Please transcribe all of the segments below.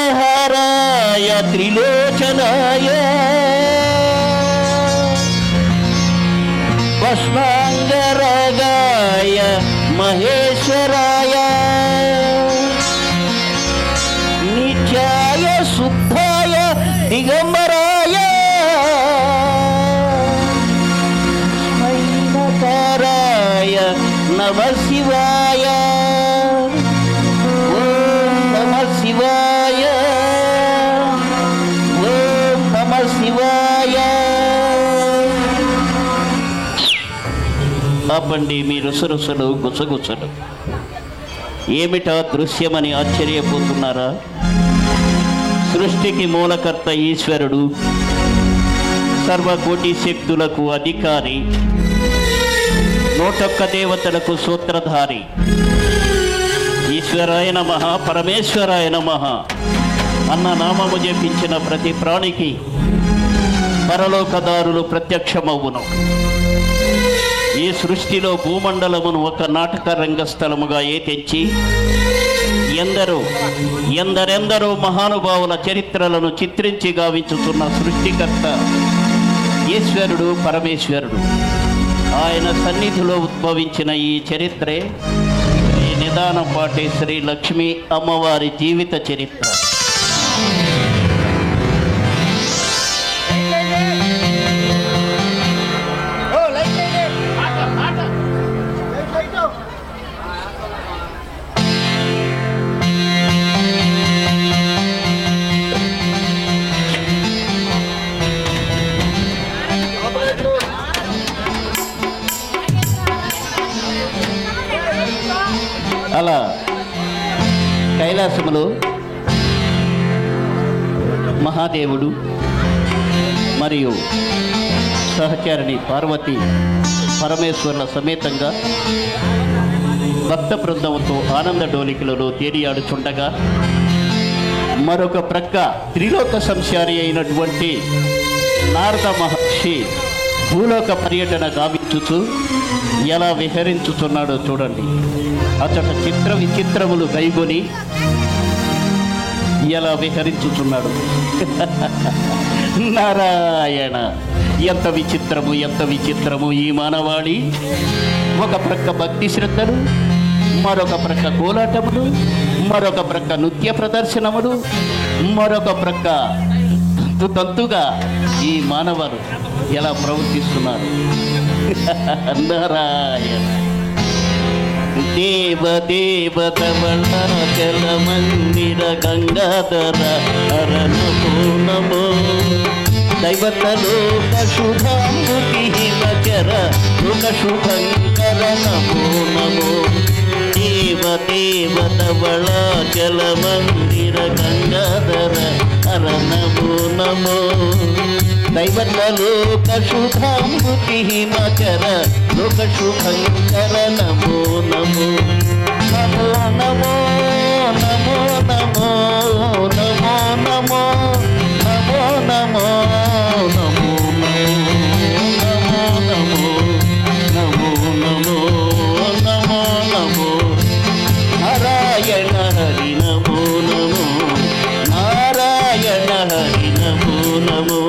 नागेन्द्रहाराय त्रिलोचनाय भस्मांगरागाय महेश्वराय नित्याय शुद्धाय दिगंबराय स्मैनकाराय नमः शिवाय ఆపండి మీ రుసరుసలు గుసగుసలు. ఏమిటా దృశ్యమని ఆశ్చర్యపోతున్నారా? సృష్టికి మూలకర్త ఈశ్వరుడు, సర్వకోటి శక్తులకు అధికారి, 101 దేవతలకు సూత్రధారి, ఈశ్వరాయ నమః పరమేశ్వరాయ నమః అన్న నామము జపించిన ప్రతి ప్రాణికి పరలోకదారులు ప్రత్యక్షమవును. ఈ సృష్టిలో భూమండలమును ఒక నాటక రంగస్థలముగా తెచ్చి ఎందరెందరో మహానుభావుల చరిత్రలను చిత్రించి గావించుతున్న సృష్టికర్త ఈశ్వరుడు పరమేశ్వరుడు. ఆయన సన్నిధిలో ఉద్భవించిన ఈ చరిత్రే ఈ నిదానపాటి శ్రీ లక్ష్మీ అమ్మవారి జీవిత చరిత్ర. అలా కైలాసములో మహాదేవుడు మరియు సహచరిణి పార్వతి పరమేశ్వరుల సమేతంగా భక్త బృందంతో ఆనంద డోలికలలో తేలియాడుచుండగా, మరొక ప్రక్క త్రిలోక సంచారి అయినటువంటి నారద మహర్షి భూలోక పర్యటన గావించుచు ఎలా విహరించుతున్నాడో చూడండి. అతట చిత్ర విచిత్రములు కైగొని ఎలా విహరించుతున్నాడు. నారాయణ, ఎంత విచిత్రము, ఎంత విచిత్రము ఈ మానవాళి. ఒక ప్రక్క భక్తి శ్రద్ధలు, మరొక ప్రక్క కోలాటములు, మరొక ప్రక్క నృత్య ప్రదర్శనములు, మరొక ప్రక్క తంతుగా ఈ మానవులు ఎలా ప్రవర్తిస్తున్నారు. నారాయణ. దేవదేవతవళాచల మందిర గంగాధర హరనమో నమో దైవతలోక శుభాంబుతి హిమచర లోక శుభంకర నమో నమో దేవదేవతవళాచల మందిర గంగాధర హరనమో నమో దైవతలోక శుభాంబుతి హిమచర లోక శుభంకర నమో నమో నమో నమో నమో నమో నమో నమో నమో నమో నమో నమో నమో నమో నమో నమో నమో నారాయణ హరి నమో నమో నారాయణ హరి నమో నమో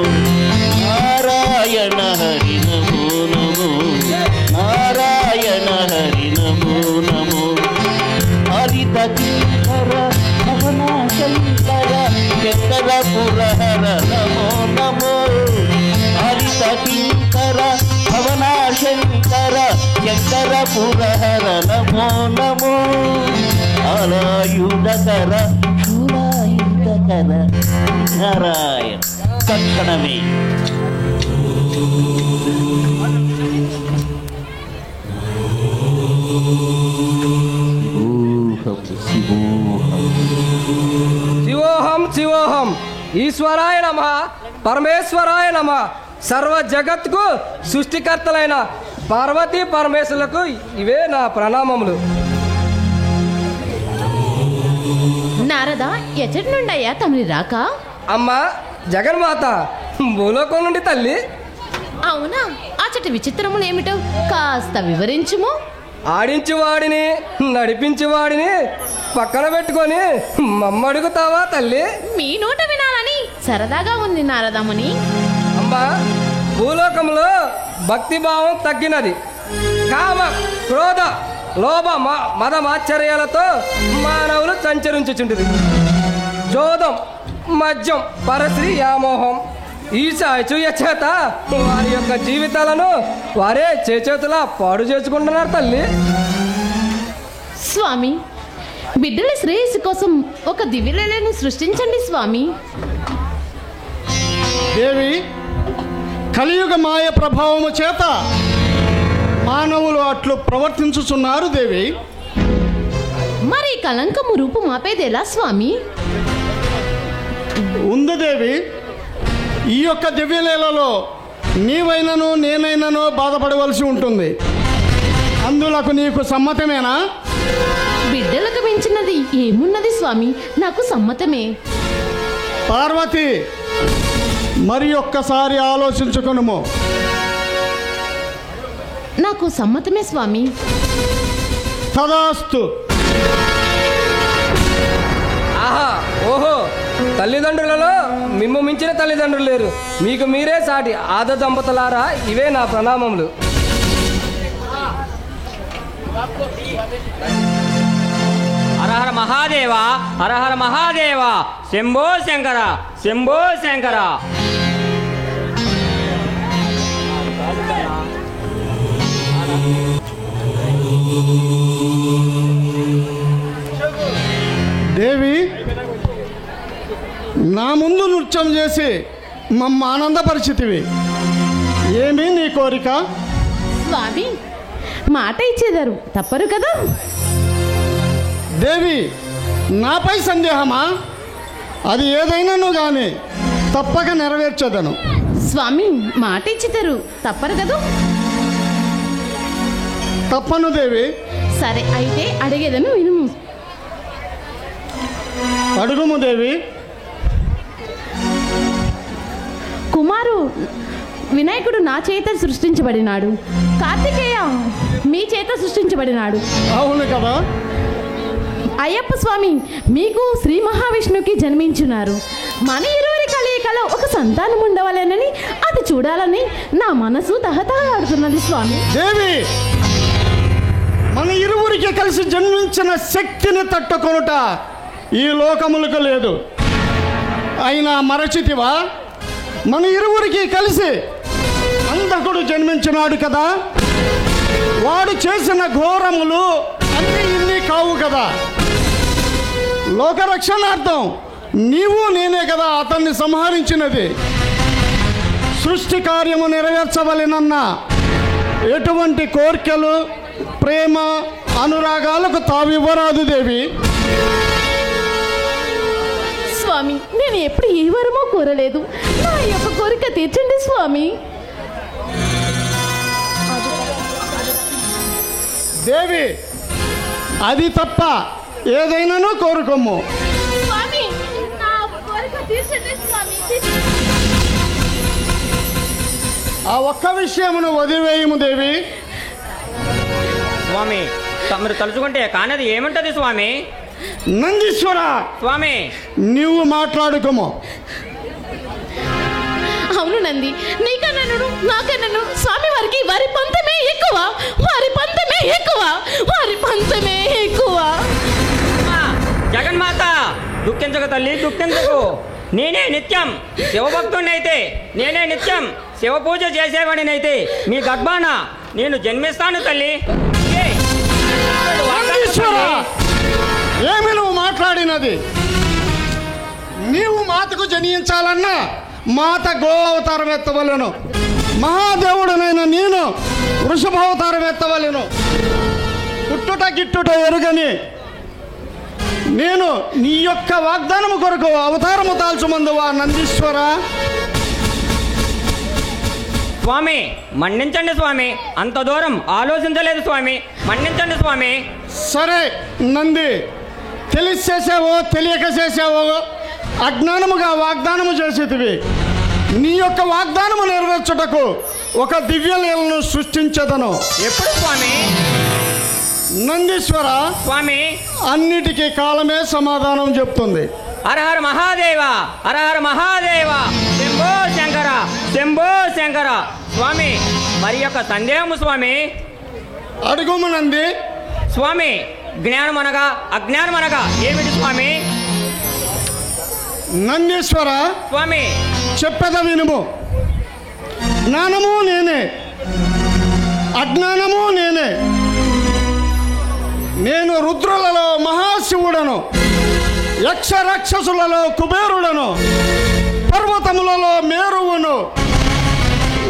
నారాయణ హరి నమో నమో నారాయణ హరి నమో నమో హరిత కింకర భవన శంకర శంకర పురహర నమో నమో హరిత కింకర భవన శంకర శంకర పురహర నమో నమో అలాయుధకర శూలాయుధకర నారాయణ. తక్షణమే శివోహం శివోహం ఈశ్వరాయ నమః పరమేశ్వరాయ నమః సర్వ జగత్కు సృష్టికర్తలైన పార్వతీ పరమేశ్వరులకు ఇవే నా ప్రణామములు. నారద, ఎచ్చటి నుండయ్యా తమరి రాక? అమ్మా జగన్మాత, భూలోకం నుండి తల్లి. అవునా? అచ్చటి విచిత్రములు ఏమిటో కాస్త వివరించుము. ఆడించువాడిని నడిపించువాడిని పక్కన పెట్టుకొని మమ్మడుగుతావా తల్లి? మీ నోట వినాలని సరదాగా ఉంది నారదముని. అమ్మా, భూలోకంలో భక్తిభావం తగ్గినది. కామ క్రోధ లోభ మదమాశ్చర్యాలతో మానవులు సంచరించుచుంటుంది. జోదం మద్యం పరశ్రీ వ్యామోహం ఈశ అసూయ చేత వారి యొక్క జీవితాలను వారే చేతులా పాడు చేసుకుంటున్నారు తల్లి. స్వామి, బిడ్డల శ్రేయస్సు కోసం ఒక దివ్యలీలను సృష్టించండి స్వామి. దేవి, కలియుగ మాయ ప్రభావము చేత మానవులు అట్లు ప్రవర్తించుచున్నారు దేవి. మరి కలంకము రూపు మాపేది ఎలా స్వామి? ఉంది దేవి. ఈ యొక్క దివ్యలీలలో నీవైనను నేనైనను బాధపడవలసి ఉంటుంది. అందులకు నీకు సమ్మతమేనా? బిడ్డలకు మించినది ఏమున్నది స్వామి? నాకు సమ్మతమే. పార్వతి, మరి ఒక్కసారి ఆలోచించుకొనుము. నాకు సమ్మతమే స్వామి. తదాస్తు. ఆహా, ఓహో, తల్లిదండ్రులలో మిమ్ము మించిన తల్లిదండ్రులు లేరు. మీకు మీరే సాటి ఆద దంపతులారా, ఇవే నా ప్రణామములు. హరహర మహాదేవ, హరహర మహాదేవ, శంభో శంకర, శంభో శంకర. దేవి, నా ముందు నృత్యం చేసి మమ్మ ఆనందపరిచితివి. ఏమి నీ కోరిక? స్వామి, మాట ఇచ్చేదారు తప్పరు కదా? దేవి, నాపై సందేహమా? అది ఏదైనాను గాని తప్పక నెరవేర్చదను. స్వామి, మాట ఇచ్చితారు తప్పరు కదా? తప్పను దేవి. సరే, అయితే అడిగేదను వినుము. అడుగుము దేవి. కుమారు వినాయకుడు నా చేత సృష్టించబడినాడు, కార్తికేయ మీ చేత సృష్టించబడినాడు. అవును కదా? అయ్యప్ప స్వామి మీకు శ్రీ మహావిష్ణువుకి జన్మించున్నారు. మన ఇరువురి కలయికలో ఒక సంతానం ఉండవాలనని, అది చూడాలని నా మనసు తహతహలాడుతున్నది స్వామి. దేవి, మన ఇరువురికి కలిసి జన్మించిన శక్తిని తట్టుకొనుట ఈ లోకములకు లేదు. అయినా మరచితివా? మన ఇరువురికి కలిసి అంధకుడు జన్మించినాడు కదా. వాడు చేసిన ఘోరములు అన్నీ ఇన్ని కావు కదా. లోకరక్షణార్థం నీవు నేనే కదా అతన్ని సంహరించినది. సృష్టి కార్యము నెరవేర్చవలెనన్న ఎటువంటి కోర్కెలు ప్రేమ అనురాగాలకు తావివ్వరాదు దేవి. స్వామి, నేను ఎప్పుడు ఏ వరమో కోరలేదు. నా యొక్క కోరిక తీర్చండి స్వామి. దేవి, అది తప్ప ఏదైనాను కోరుకోము. స్వామి, నా కోరిక తీర్చండి స్వామి. ఆ ఒక్క విషయమును వదిలివేయము దేవి. స్వామి, తమరు తలుచుకుంటే కానది ఏముంటది స్వామి? నందీశ్వర స్వామి, నీవు మాట్లాడుకోము. అవును నంది, నీకన్నాను నాకన్నాను స్వామి వారికి వారి పంతమే ఎక్కువ, వారి పంతమే ఎక్కువ, వారి పంతమే ఎక్కువ. జగన్మాత, దుఃఖించక తల్లి, దుఃఖించకు. నేనే నిత్యం శివభక్తుడినైతే, నేనే నిత్యం శివ పూజ చేసేవాడినైతే మీ గర్భాన నేను జన్మిస్తాను తల్లి. నందీశ్వర, ఏమి నువ్వు మాట్లాడినది? నీవు మాతకు జనించాలన్నా మాత గో అవతారం ఎత్తవలను. మహాదేవుడనైన నేను వృషభావతారం ఎత్తవలను. పుట్టుట గిట్టుట ఎరుగని నేను నీ యొక్క వాగ్దానము కొరకు అవతారము దాల్చుమందువా నందీశ్వర. స్వామి మన్నించండి స్వామి, అంత దూరం ఆలోచించలేదు స్వామి, మన్నించండి స్వామి. సరే నంది, తెలిసి చేసావో తెలియక చేసావో అజ్ఞానముగా వాగ్దానము చేసేటివి. నీ యొక్క వాగ్దానము నెరవేర్చుటకు ఒక దివ్యలీలను సృష్టించదను. ఎప్పుడు స్వామి? నందీశ్వర, స్వామి అన్నిటికీ కాలమే సమాధానం చెప్తుంది. హరహర మహాదేవ, హరహర మహాదేవ, శంభో శంకర, శంభో శంకర. స్వామి మరి యొక్క సందేహము స్వామి. అడుగుము నంది. స్వామి జ్ఞానమనగా అజ్ఞానమనగా ఏమిటి స్వామి? నందీశ్వర, స్వామి చెప్పేద వినుము. జ్ఞానము నేనే, అజ్ఞానము నేనే. నేను రుద్రులలో మహాశివుడను, యక్ష రాక్షసులలో కుబేరుడను, పర్వతములలో మేరువును,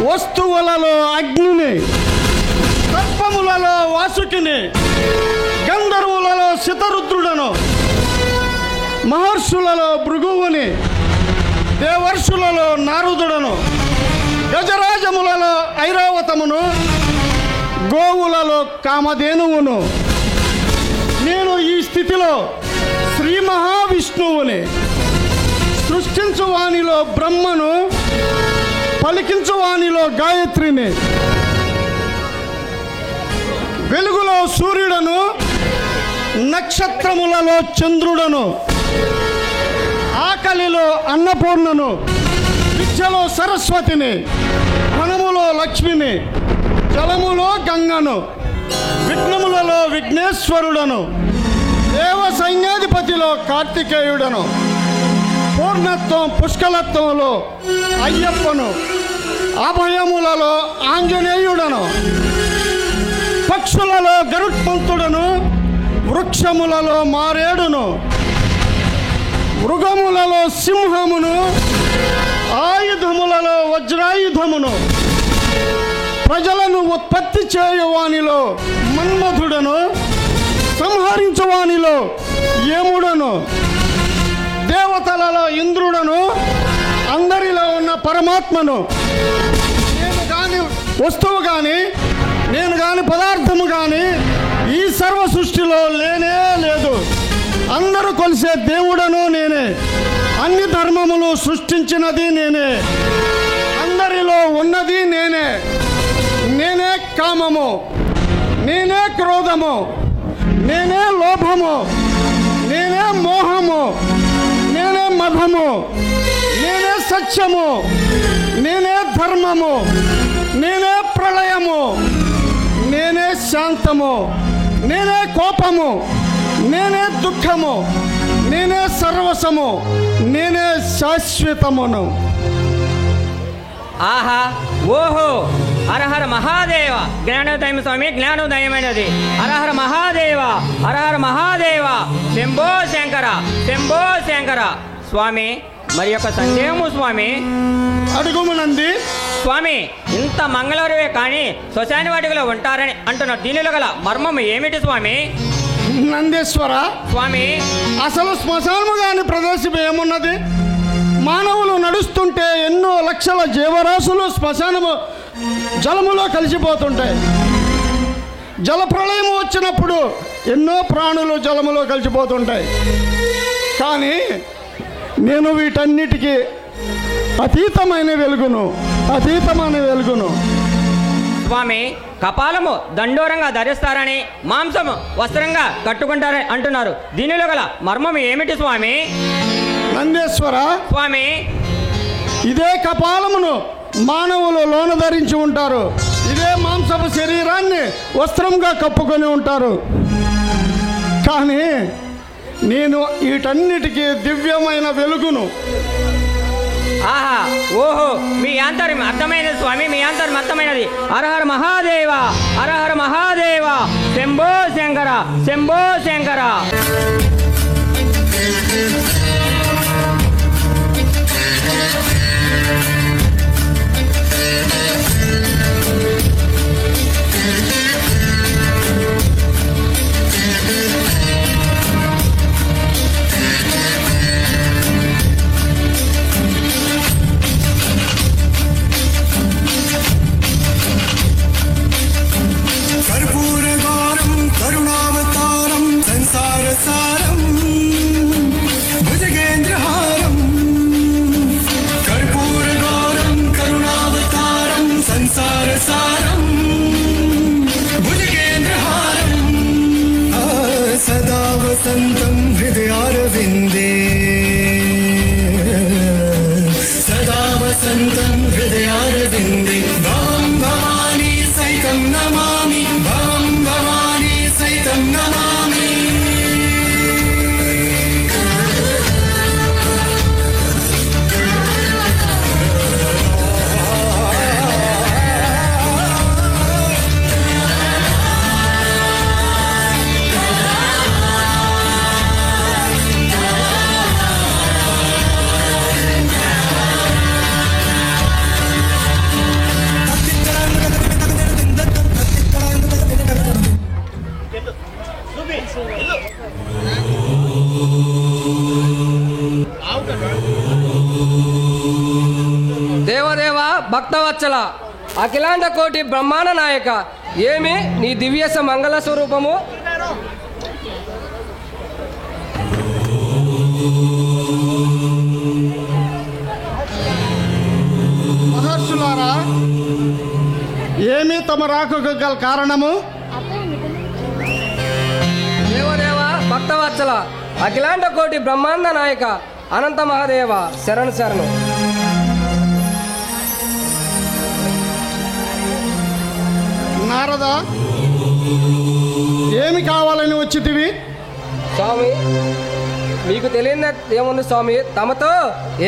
వస్తువులలో అగ్నిని, సర్పములలో వాసుకిని, గంధర్వులలో శతరుద్రుడను, మహర్షులలో భృగువుని, దేవర్షులలో నారదుడను, గజరాజములలో ఐరావతమును, గోవులలో కామధేనువును. నేను ఈ స్థితిలో శ్రీ మహావిష్ణువుని, సృష్టించువానిలో బ్రహ్మను, పలికించువానిలో గాయత్రిని, వెలుగులో సూర్యుడను, నక్షత్రములలో చంద్రుడను, ఆకలిలో అన్నపూర్ణను, విద్యలో సరస్వతిని, వనములో లక్ష్మిని, జలములో గంగను, విఘ్నములలో విఘ్నేశ్వరుడను, దేవ సైన్యాధిపతిలో కార్తికేయుడను, పూర్ణత్వం పుష్కలత్వంలో అయ్యప్పను, అభయములలో ఆంజనేయుడను, పక్షులలో గరుత్మంతుడను, వృక్షములలో మారేడును, మృగములలో సింహమును, ఆయుధములలో వజ్రాయుధమును, ప్రజలను ఉత్పత్తి చేయువానిలో మన్మధుడను, సంహరించువానిలో యముడను, దేవతలలో ఇంద్రుడను, అందరిలో ఉన్న పరమాత్మను. నేను కాని వస్తువు కానీ, నేను కాని పదార్థము కానీ ఈ సర్వ సృష్టిలో లేనే లేదు. అందరూ కొలిసే దేవుడను నేనే. అన్ని ధర్మములు సృష్టించినది నేనే. అందరిలో ఉన్నది నేనే. నేనే కామము, నేనే క్రోధము, నేనే లోభము, నేనే మోహము, నేనే మధము, నేనే సత్యము, నేనే ధర్మము, నేనే ప్రళయము, నేనే శాంతము, నేనే కోపము, నేనే దుఃఖము, నేనే సర్వసము, నేనే శాశ్వతమును. ఆహా ఓహో హరహర మహాదేవ. జ్ఞానోదయం స్వామి, జ్ఞానోదయమైనది. హరహర మహాదేవ, హరహర మహాదేవ, శంభో శంకర, శంభో శంకర. స్వామి మరి యొక్క సందేహము స్వామి. అడుగుము నంది. స్వామి ఇంత మంగళవారమే కానీ శ్మశాన వాటికలో ఉంటారని అంటున్నారు. దీనిలో గల మర్మము ఏమిటి స్వామి? నందేశ్వర, స్వామి అసలు శ్మశానము కాని ప్రదేశం ఏమున్నది? మానవులు నడుస్తుంటే ఎన్నో లక్షల జీవరాశులు శ్మశానము జలములో కలిసిపోతుంటాయి. జలప్రళయం వచ్చినప్పుడు ఎన్నో ప్రాణులు జలములో కలిసిపోతుంటాయి. కానీ నేను వీటన్నిటికీ అతీతమైన వెలుగును. స్వామి కపాలము దండోరంగా ధరిస్తారని, మాంసము వస్త్రంగా కట్టుకుంటారని అంటున్నారు. దీనిలో గల మర్మం ఏమిటి స్వామి? నందేశ్వర, స్వామి ఇదే కపాలమును మానవులు లోన ధరించి ఉంటారు. ఇదే మాంసపు శరీరాన్ని వస్త్రంగా కప్పుకొని ఉంటారు. కానీ నేను వీటన్నిటికీ దివ్యమైన వెలుగును. ఆహా ఓహో మీ యాంతర్యం అర్థమైనది స్వామి, మీ యాంతర్యం అర్థమైనది. హరహర మహాదేవ, హరహర మహాదేవ, శంభో శంకర, శంభో శంకర. శాంతం హృదయారవిందే భవం భవానీ సైతం నమామి భవం భవానీ సైతం నమామి. దేవదేవ భక్తవత్సల అఖిలాండ కోటి బ్రహ్మాండ నాయక, ఏమి నీ దివ్యస మంగళ స్వరూపము? మహర్షులారా, ఏమి తమ రాకకు గల కారణము? దేవదేవ భక్తవత్సల అఖిలాండ కోటి బ్రహ్మాండ నాయక అనంత మహాదేవ శరణు శరణు. నారద, ఏమి కావాలని వచ్చితివి? స్వామి, మీకు తెలియని ఏముంది స్వామి, తమతో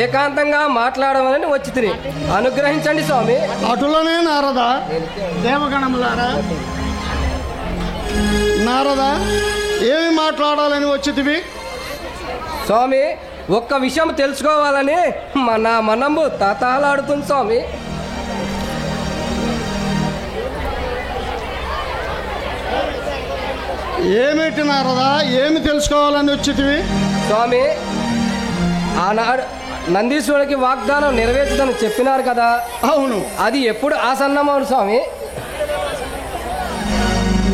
ఏకాంతంగా మాట్లాడమని వచ్చి తిని అనుగ్రహించండి స్వామి. అటులనే నారద. దేవగణములారా, నారద, ఏమి మాట్లాడాలని వచ్చితివి? స్వామి, ఒక్క విషయం తెలుసుకోవాలని నా మనము తతాలాడుతుంది స్వామి. ఏమిటి నారద, ఏమి తెలుసుకోవాలని వచ్చితివి? స్వామి, ఆనాడు నందీశ్వరుడికి వాగ్దానం నెరవేర్చుదని చెప్పినారు కదా. అవును. అది ఎప్పుడు ఆసన్నమవును స్వామి?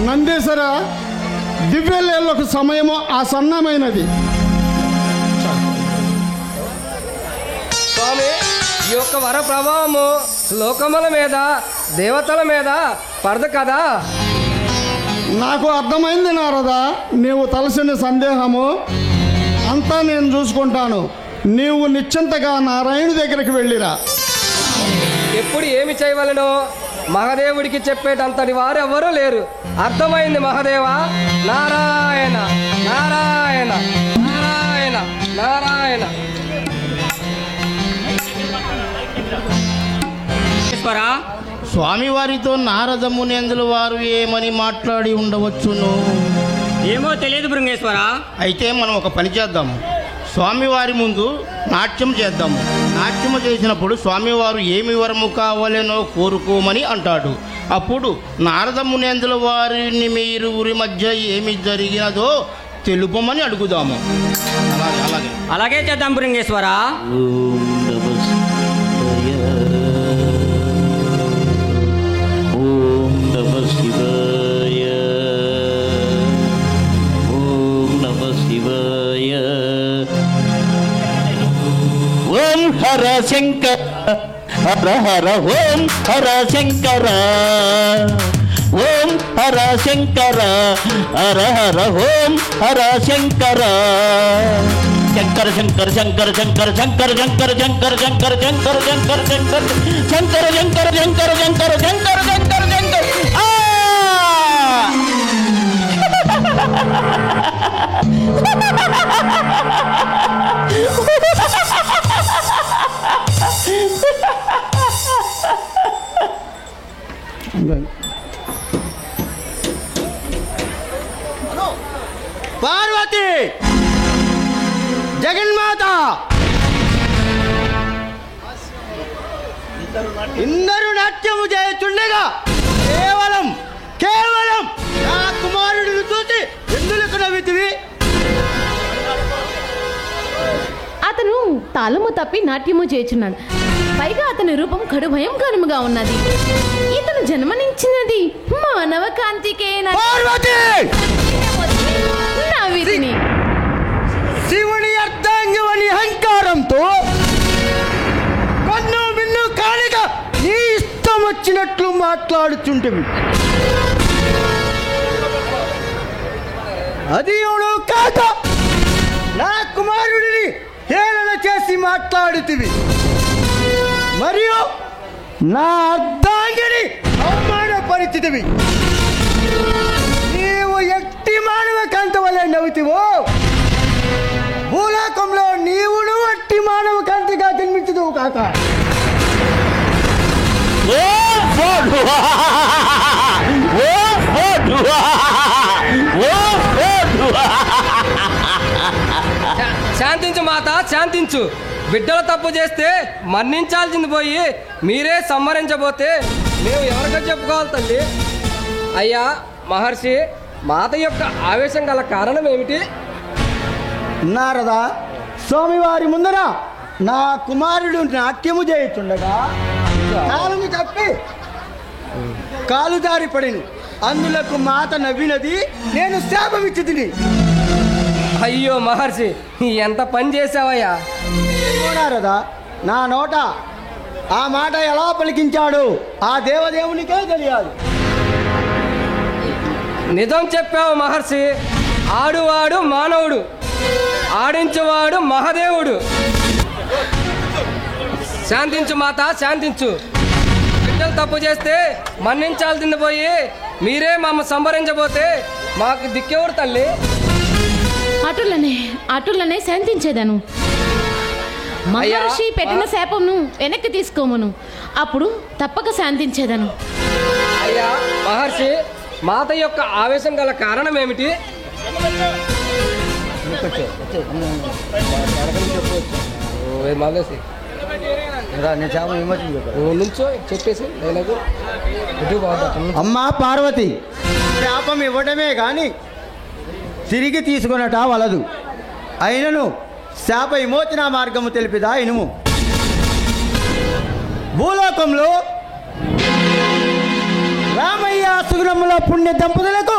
నందీశ్వర దివ్యలేళ్లకు సమయము ఆసన్నమైనది. స్వామి, ఈ యొక్క వర ప్రభావము లోకముల మీద దేవతల మీద పడదు కదా. నాకు అర్థమైంది నారద, నీవు తలసిన సందేహము అంతా నేను చూసుకుంటాను. నీవు నిశ్చింతగా నారాయణుడి దగ్గరికి వెళ్ళిరా. ఎప్పుడు ఏమి చేయవలనో మహాదేవుడికి చెప్పేటంతటి వారు ఎవ్వరూ లేరు. అర్థమైంది మహాదేవ. నారాయణ నారాయణ నారాయణ నారాయణ. స్వామివారితో నారద మునేంద్రుల వారు ఏమని మాట్లాడి ఉండవచ్చును? ఏమో తెలియదు బృంగేశ్వర. అయితే మనం ఒక పని చేద్దాము. స్వామివారి ముందు నాట్యం చేద్దాము. నాట్యము చేసినప్పుడు స్వామివారు ఏమి వరము కావాలనో కోరుకోమని అంటాడు. అప్పుడు నారద మునేంద్రుల వారిని మీరు ఊరి మధ్య ఏమి జరిగినదో తెలుపమని అడుగుదాము. అలాగే అలాగే అలాగే చేద్దాం బృంగేశ్వర. ఓం నమ శివాయ. ఓం నమ శివాయ. ఓం హర శంకర హర హర. ఓం హర శంకర. ఓం హర శంకర హర హర. ఓం హర శంకర. శంకర శంకర శంకర శంకర శంకర శంకర శంకర శంకర శంకర శంకర శంకర శంకర శంకర శంకర శంకర శంకర శంకర శంకర. పార్వతి, జగన్మాత, ఇందరూ నాట్యము చేస్తుండగా కేవలం కేవలం నా కుమారుడిని చూసి ఎందుకు నవ్వితివి? అతను తాళము తప్పి నాట్యము చేయుచున్నాడు. పైగా అతని రూపం కడు భయంకరముగా ఉన్నది. ఇతను జన్మనిచ్చినది మానవ కాంతికేనా? నా వీరిని శివుని అర్ధాంగివని అహంకారంతో కన్ను మిన్ను కానిగా నీ ఇష్టం వచ్చినట్లు మాట్లాడుచుంటివి. అది ఎవడో కాక నా కుమారుడిని హేళన చేసి మాట్లాడుతివి. మరియు నా అర్ధాంగిని అవమానపరిచితివి. నీవు ఎట్టి మానవ కాంత వలె నవ్వుతివో, భూలోకంలో నీవును అట్టి మానవ కాంతిగా జన్మించదువు కాక. శాంతించు మాత, శాంతించు. బిడ్డలు తప్పు చేస్తే మన్నించాల్సింది పోయి మీరే సంహరించబోతే మేము ఎవరికో చెప్పుకోవాలి తల్లి. అయ్యా మహర్షి, మాత యొక్క ఆవేశం గల కారణం ఏమిటి? నారదా, స్వామివారి ముందర నా కుమారుడు నాట్యము చేయుచుండగా కాలుని తప్పి కాలు జారి పడిను. అందులకు మాత నవ్వినది, నేను శాపమిచ్చి తిని. అయ్యో మహర్షి, ఎంత పని చేసావయ్యా. నారదా, నా నోట ఆ మాట ఎలా పలికించాడు ఆ దేవదేవునికే తెలియాలి. నిజం చెప్పావు మహర్షి. ఆడువాడు మానవుడు, ఆడించువాడు మహాదేవుడు. శాంతించు మాత, శాంతించు. బిడ్డలు తప్పు చేస్తే మన్నించాల్సింది పోయి మీరే మమ్మల్ని సంహరించబోతే మాకు దిక్కెవరు తల్లి? అటులనే శాంతించేదను. మహర్షి పెట్టిన శాపమును వెనక్కి తీసుకోమను, అప్పుడు తప్పక శాంతించేదను. అయ్యా మహర్షి, మాత యొక్క ఆవేశం గల కారణం ఏమిటి? నుంచో చెప్పేసి అమ్మా పార్వతి, శాపం ఇవ్వడమే గాని తిరిగి తీసుకొనట వలదు. అయినను శాప విమోచన మార్గము తెలిపిదా ఇనుము. భూలోకంలో రామయ్య సుగుణముల పుణ్య దంపతులకు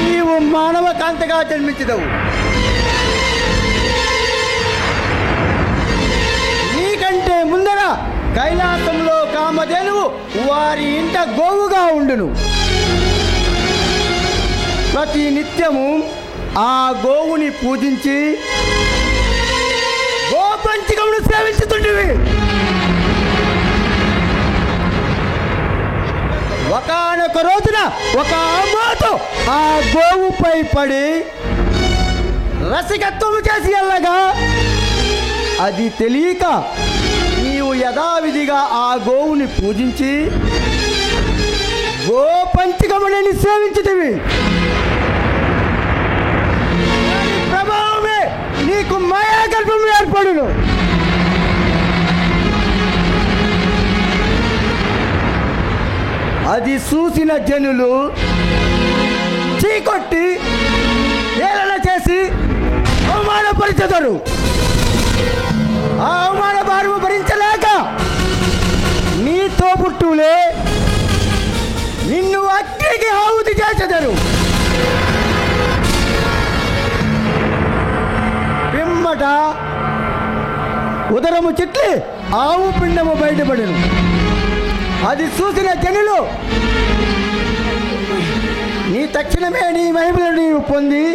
నీవు మానవ కాంతగా జన్మించదవు. నీకంటే ముందర కైలాసంలో కామధేనువు వారి ఇంట గోవుగా ఉండును. ప్రతి నిత్యము ఆ గోవుని పూజించి గోపంచకమును సేవించుతుంటివి. ఒకానొక రోజున ఒక ఆమాత ఆ గోవుపై పడి రసికత్వము చేసి వెళ్ళగా అది తెలియక నీవు యథావిధిగా ఆ గోవుని పూజించి గోపంచకముని సేవించుతివి. ప్రభావమే నీకు మాయాగర్భం ఏర్పడును. అది చూసిన జనులు చీకొట్టి ఏలన చేసి అవమానపరిచెదరు. ఆ అవమాన భారము భరించలేక నీ తోబుట్టులే నిన్ను అగ్నికి ఆహుతి చేచెదరు. పిమ్మట ఉదరము చిట్లి ఆవు పిండము బయటపడను. అది చూసిన జనులు నీ తక్షణమే నీ మహిమలను నీవు పొంది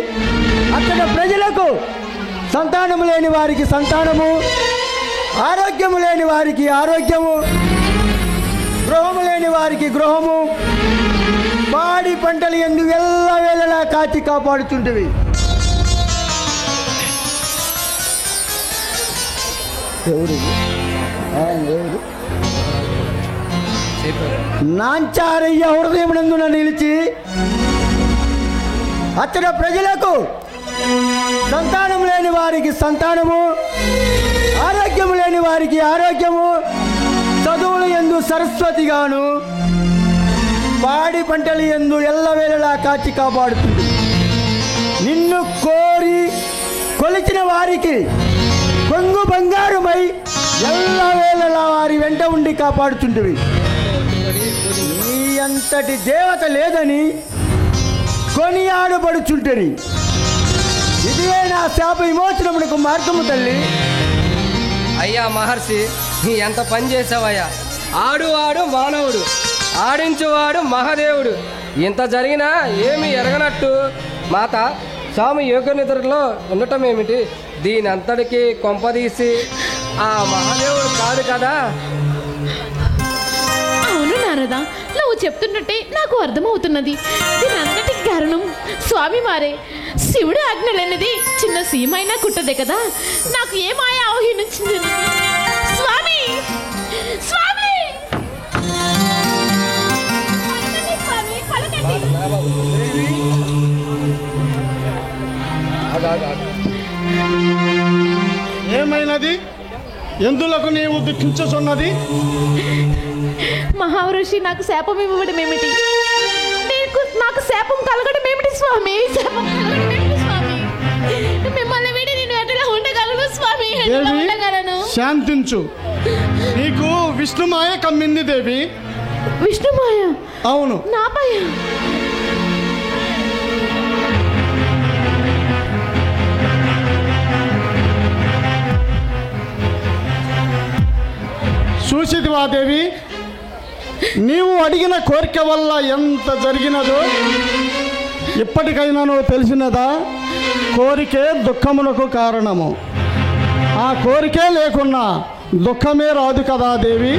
అక్కడ ప్రజలకు సంతానము లేని వారికి సంతానము, ఆరోగ్యము లేని వారికి ఆరోగ్యము, గృహము లేని వారికి గృహము, పాడి పంటలు ఎందు ఎల్లవేళలా కాచి కాపాడుతుంటివి. ఎవరు నాంచారయ్య హృదయమునందున నిలిచి అతడ ప్రజలకు సంతానం లేని వారికి సంతానము, ఆరోగ్యము లేని వారికి ఆరోగ్యము, చదువులు యందు సరస్వతిగాను, పాడి పంటలు యందు ఎల్లవేళలా కాచి కాపాడుతుంది. నిన్ను కోరి కొలిచిన వారికి కొంగు బంగారుమై ఎల్లవేళలా వారి వెంట ఉండి కాపాడుతుంటివి. నీ అంతటి దేవత లేదని కొనియాడబడుచుంటరి. ఇదే నా శాప విమోచనమునకు మార్గము తల్లి. అయ్యా మహర్షి, ఎంత పని చేసావయ్యా. ఆడువాడు మానవుడు, ఆడించువాడు మహాదేవుడు. ఇంత జరిగినా ఏమి ఎరగనట్టు మాత స్వామి యోగ నిద్రలో ఉండటం ఏమిటి? దీని అంతటికీ కొంపదీసి ఆ మహాదేవుడు కాదు కదా నారదా, నువ్వు చెప్తున్నట్టే నాకు అర్థమవుతున్నది. దీనంతటికి కారణం స్వామి వారే. శివుడు ఆజ్ఞలన్నది చిన్న సీమైనా కుట్టదే కదా. నాకు ఏ మాయ ఆహ్వానించింది స్వామి. స్వామి ఏమైనది? ఎందులకు నీవు దుఃఖించుచున్నది? మహావృషి నాకు శాపం ఇవ్వడం ఏమిటి? నాకు శాపం కలగడం ఏమిటి స్వామి? శాపం కలగడం ఏమిటి స్వామి? మిమ్మల్ని విడి నేను ఎట్లా ఉండగలను స్వామి? ఎట్లా ఉండగలను? శాంతించు. నీకు విష్ణుమాయ కమ్మింది దేవి. విష్ణుమాయ? అవును. నాపై చూసిదివా దేవి, నీవు అడిగిన కోరిక వల్ల ఎంత జరిగినదో ఇప్పటికైనా నువ్వు తెలిసినదా? కోరికే దుఃఖమునకు కారణము. ఆ కోరికే లేకున్నా దుఃఖమే రాదు కదా దేవి.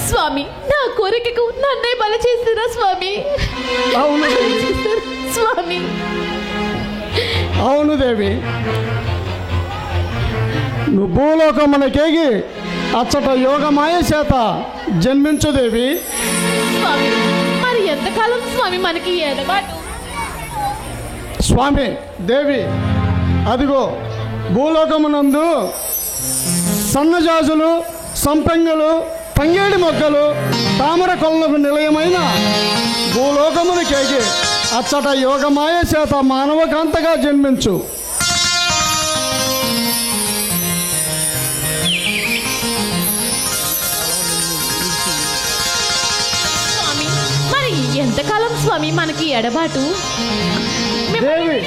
స్వామి, నా కోరికకు నన్నే బల చేస్తారా స్వామి? అవును స్వామి. అవును దేవి, నువ్వు భూలోకమునకేగి అచ్చట యోగమాయ చేత జన్మించు దేవి. స్వామి, మరి ఎంతకాలం స్వామి మనకి ఎడబాటు? స్వామి దేవి, అదిగో భూలోకమునందు సన్నజాజులు, సంపెంగలు, తంగేడి మొగ్గలు, తామర కొల్లకు నిలయమైన భూలోకమునికేగి అచ్చట యోగమాయ చేత మానవకాంతగా జన్మించు. స్వామి, మరి ఎంతకాలం స్వామి మనకి ఎడబాటు? దేవి,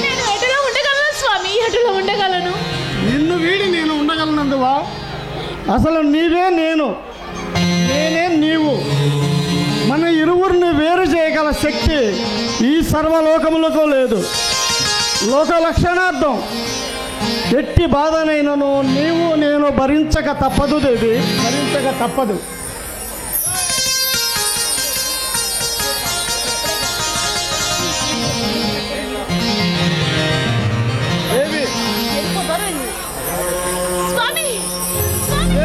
నేను ఎటులో ఉండగలను స్వామి? ఎటులో ఉండగలను? నిన్ను వీడి నేను ఉండగలనందువా? అసలు నీవే నేను, నేనే నీవు. మన ఇరువురిని వేరు చేయగల శక్తి ఈ సర్వలోకములకు లేదు. లోక లక్షణార్థం ఎట్టి బాధనైనను నీవు నేను భరించక తప్పదు దేవి, భరించక తప్పదు. దేవి, స్వామి, స్వామి.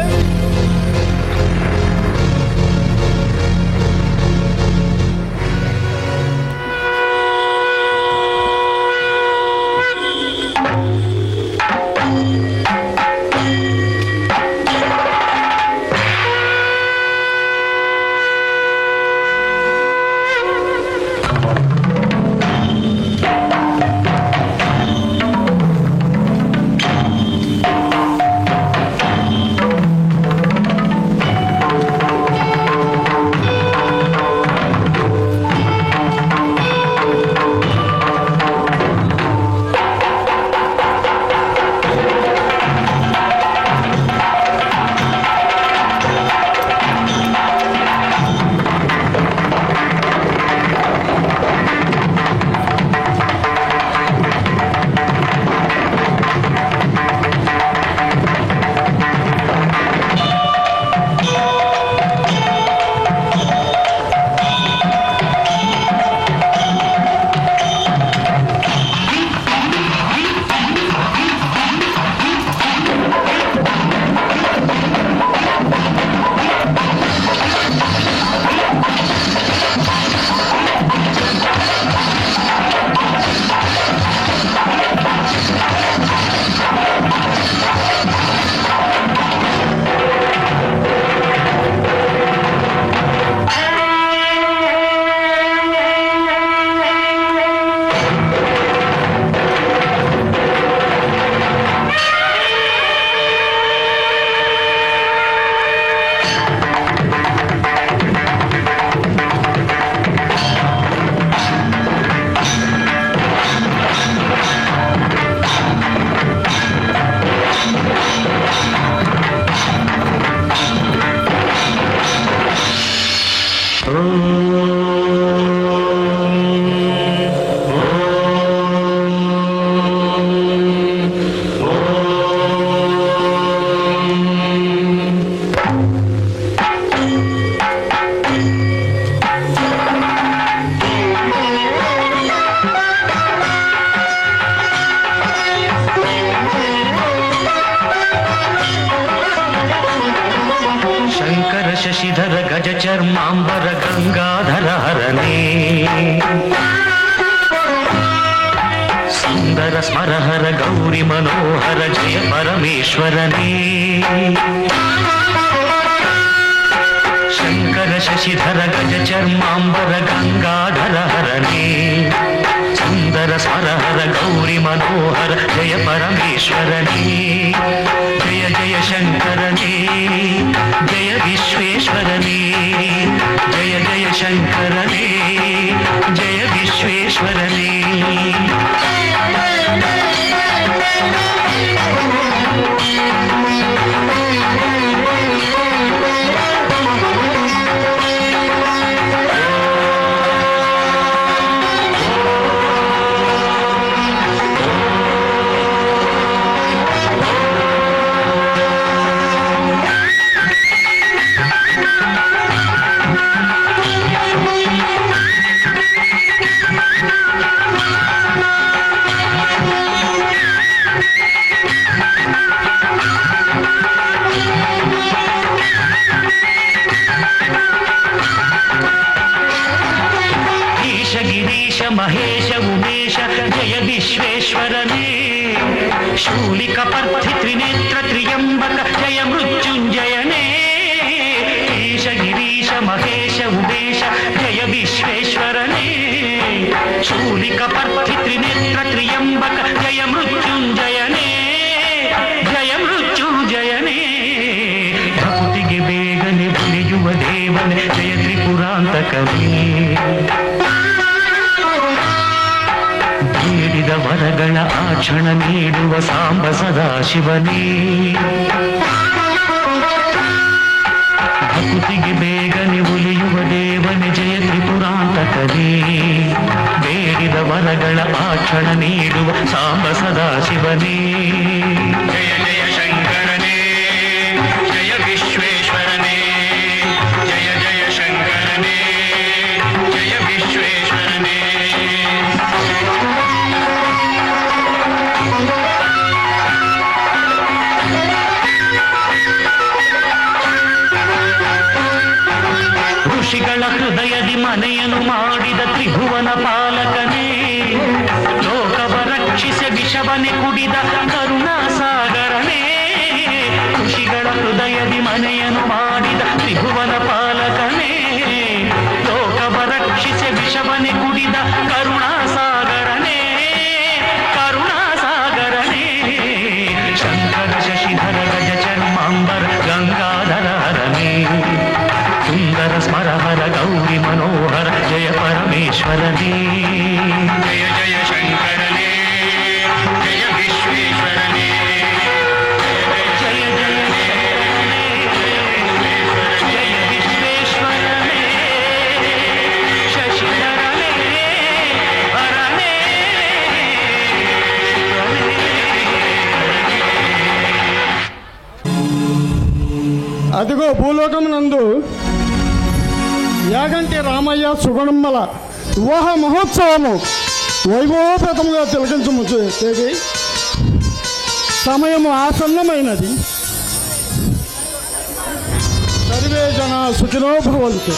సుందర స్మరహర గౌరి మనోహర జయ పరమేశ్వరనే శంకర శశిధర గజ చర్మాంబర గంగాధర హరనే సుందర స్మరహర గౌరి మనోహర జయ పరమేశ్వరనే జయ జయ శంకరనే జయ విశ్వేశ్వరనే జయ జయ శంకరనే జయ విశ్వేశ్వరనే మహేశ ఉమేశ జయ విశ్వేశ్వరనే శూలిక పర్థి త్రినేత్ర త్రియంబక జయ మృత్యుంజయనే ఈశ గిరీశ మహేశ ఉమేశ జయ విశ్వేశ్వరనే శూలిక పర్థి త్రినేత్ర త్రియంబక జయ మృత్యుంజయనే జయ మృత్యుంజయనే భక్తిಗೆ ಬೇಗನೆ ಬುಲಿಯುವ ದೇವನೇ ಜಯ ತ್ರಿಪುರಾಂತಕನೇ ಬೇಡಿದ ವರಗಳ ಆ ಕ್ಷಣ ನೀಡುವ ಸಾಂಬ ಸದಾಶಿವನೇ ಭಕ್ತಿಗೆ ಬೇಗನೆ ಉಲಿಯುವ ದೇವನೇ ಜಯ ತ್ರಿಪುರಾಂತಕನೇ ಬೇಡಿದ ವರಗಳ ಆ ಕ್ಷಣ ನೀಡುವ ಸಾಂಬ ಸದಾಶಿವನೇ ಜಯ ಜಯ ಶಂಕರನೇ ಜಯ ವಿಶ್ವೇಶ್ವರನೇ ಜಯ ಜಯ ಶಂಕರನೇ ಜಯ ವಿಶ್ವೇಶ್ವರನೇ ಋಷಿಗಳ ಹೃದಯದಿ ಮನೆಯನ್ನು ಮಾಡಿದ ತ್ರಿಭುವನ ಪಾಲಕನೇ ಲೋಕವ ರಕ್ಷಿಸಿ ವಿಷವನೆ ಕುಡಿದ ಕರುಣಾ ಸಾಗರನೇ ಋಷಿಗಳ ಹೃದಯದಿ ಮನೆಯನ್ನು ಮಾಡಿದ ತ್ರಿಭುವನ ಪಾಲಕನೇ ಲೋಕವ ರಕ್ಷಿಸಿ ವಿಷವನೆ ಕುಡಿದ ಕರುಣಾ ಸಾಗರನೇ ಕರುಣಾ ಸಾಗರನೇ ಶಂಕರ ಶಶಿಧರ ಗಜ ಚರ್ಮಾಂಬರ ಗಂಗಾಧರ ಹರನೇ ಸುಂದರ ಸ್ಮರಹರ ಗೌರಿ ಮನೋಹರ ಜಯ ಪರಮೇಶ್ವರನೇ ಜಯ ಜಯ ಶಂಕರನೇ ಜಯ ವಿಶ್ವೇಶ್ವರನೇ ಜಯ ಜಯ ಶಂಕರನೇ ಜಯ ವಿಶ್ವೇಶ್ವರನೇ ಶಶಿಧರನೇ ಹರನೇ అదిగో భూలోకం నందు యాగంటి రామయ్య సుగుణమ్మల వివాహ మహోత్సవము వైభవపేతముగా తిలకించము తేదీ సమయము ఆసన్నమైనది సర్వే జన సుఖినో భవంతు.